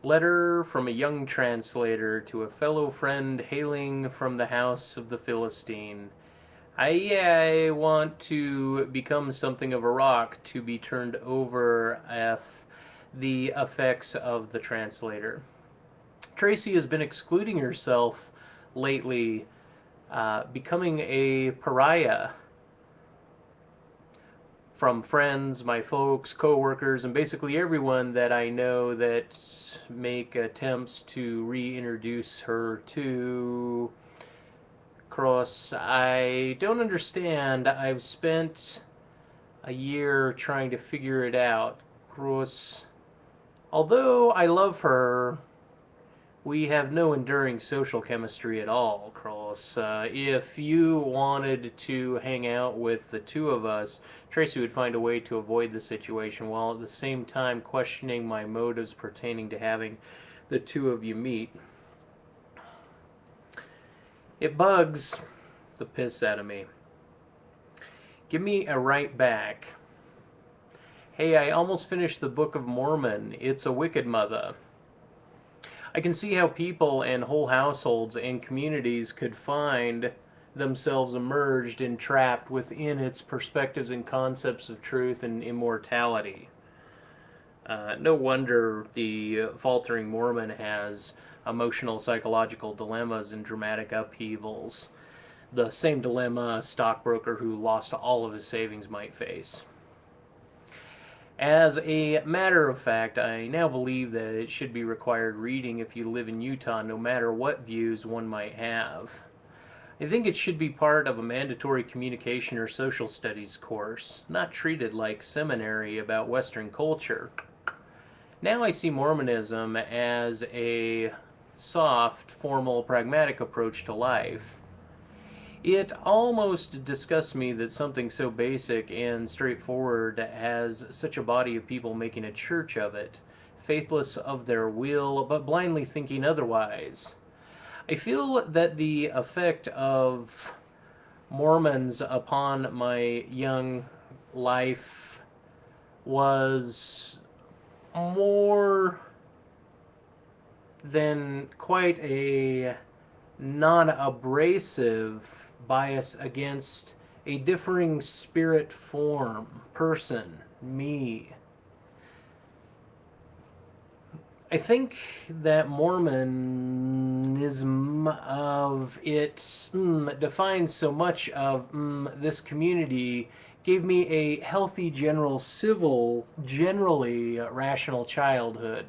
Letter from a young translator to a fellow friend hailing from the house of the Philistine. I want to become something of a rock to be turned over if the effects of the translator. Tracy has been excluding herself lately, becoming a pariah from friends, my folks, co-workers, and basically everyone that I know that make attempts to reintroduce her to Cross. I don't understand. I've spent a year trying to figure it out. Cross, although I love her, we have no enduring social chemistry at all, Cross. If you wanted to hang out with the two of us, Tracy would find a way to avoid the situation while at the same time questioning my motives pertaining to having the two of you meet. It bugs the piss out of me. Give me a right back. Hey, I almost finished the Book of Mormon. It's a wicked mother. I can see how people and whole households and communities could find themselves immersed and trapped within its perspectives and concepts of truth and immortality. No wonder the faltering Mormon has emotional, psychological dilemmas and dramatic upheavals. The same dilemma a stockbroker who lost all of his savings might face. As a matter of fact, I now believe that it should be required reading if you live in Utah, no matter what views one might have. I think it should be part of a mandatory communication or social studies course, not treated like seminary about Western culture. Now I see Mormonism as a soft, formal, pragmatic approach to life. It almost disgusts me that something so basic and straightforward has such a body of people making a church of it, faithless of their will, but blindly thinking otherwise. I feel that the effect of Mormons upon my young life was more than quite a non-abrasive bias against a differing spirit form, person, me. I think that Mormonism of it defines so much of this community, gave me a healthy, generally rational childhood.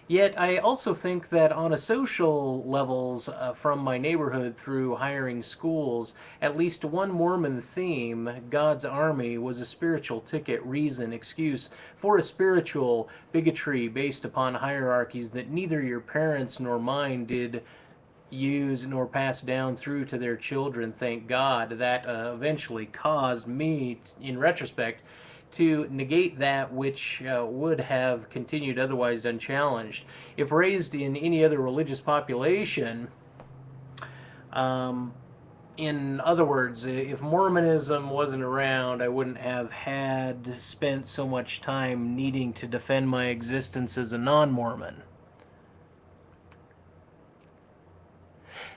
Yet I also think that on a social levels, from my neighborhood through hiring schools, at least one Mormon theme, God's Army, was a spiritual ticket, reason, excuse for a spiritual bigotry based upon hierarchies that neither your parents nor mine did use nor pass down through to their children, thank God. That eventually caused me, in retrospect, to negate that which would have continued otherwise unchallenged. If raised in any other religious population, in other words, if Mormonism wasn't around, I wouldn't have spent so much time needing to defend my existence as a non-Mormon.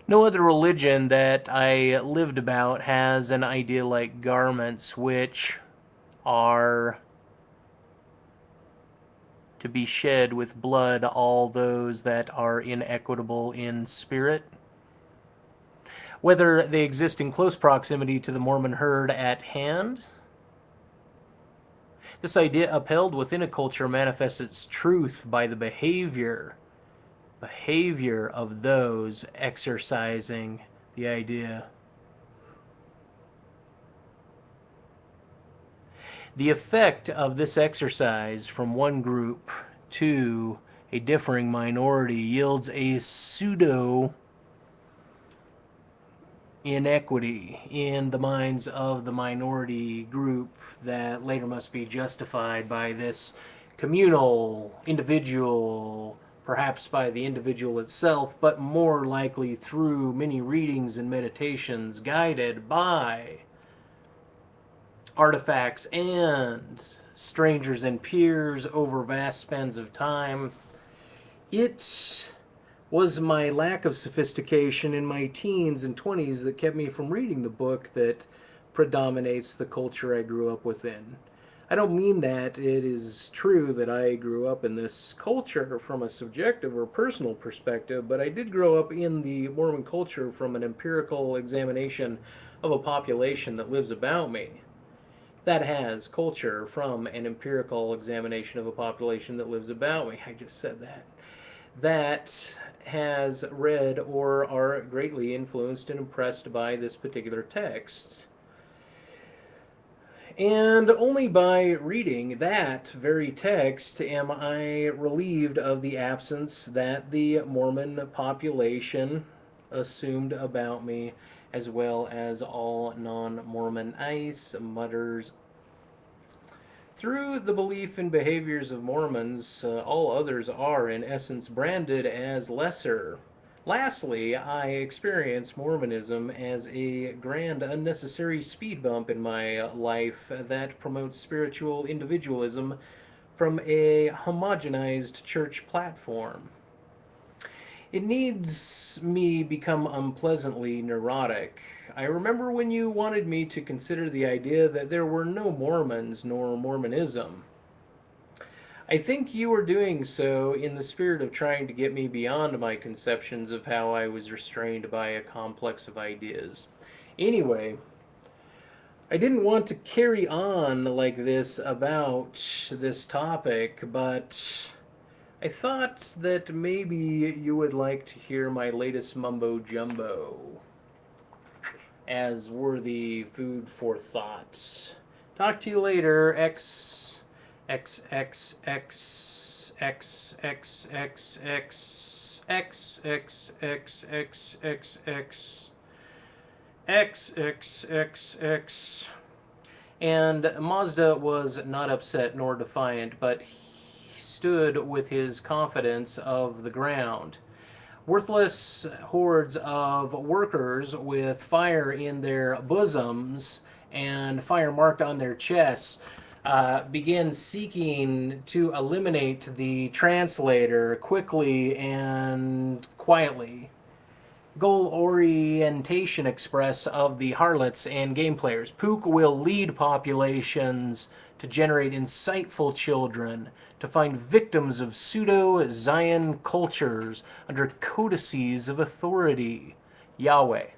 No other religion that I lived about has an idea like garments, which are to be shed with blood all those that are inequitable in spirit. Whether they exist in close proximity to the Mormon herd at hand, this idea upheld within a culture manifests its truth by the behavior of those exercising the idea. The effect of this exercise from one group to a differing minority yields a pseudo inequity in the minds of the minority group that later must be justified by this communal, individual, perhaps by the individual itself, but more likely through many readings and meditations guided by artifacts and strangers and peers over vast spans of time. It was my lack of sophistication in my teens and 20s that kept me from reading the book that predominates the culture I grew up within. I don't mean that it is true that I grew up in this culture from a subjective or personal perspective, but I did grow up in the Mormon culture from an empirical examination of a population that lives about me. That has culture from an empirical examination of a population that lives about me. I just said that. That has read or are greatly influenced and impressed by this particular text. And only by reading that very text am I relieved of the absence that the Mormon population assumed about me, as well as all non-Mormon ice mutters. Through the belief and behaviors of Mormons, all others are, in essence, branded as lesser. Lastly, I experience Mormonism as a grand, unnecessary speed bump in my life that promotes spiritual individualism from a homogenized church platform. It needs me become unpleasantly neurotic. I remember when you wanted me to consider the idea that there were no Mormons nor Mormonism. I think you were doing so in the spirit of trying to get me beyond my conceptions of how I was restrained by a complex of ideas. Anyway, I didn't want to carry on like this about this topic, but I thought that maybe you would like to hear my latest mumbo jumbo as worthy food for thought. Talk to you later, X X X X X X X X X X X X X X X X X. And Mazda was not upset nor defiant, but he stood with his confidence of the ground. Worthless hordes of workers with fire in their bosoms and fire marked on their chests begin seeking to eliminate the translator quickly and quietly. Goal orientation express of the harlots and game players. Pook will lead populations to generate insightful children, to find victims of pseudo-Zion cultures under codices of authority. Yahweh.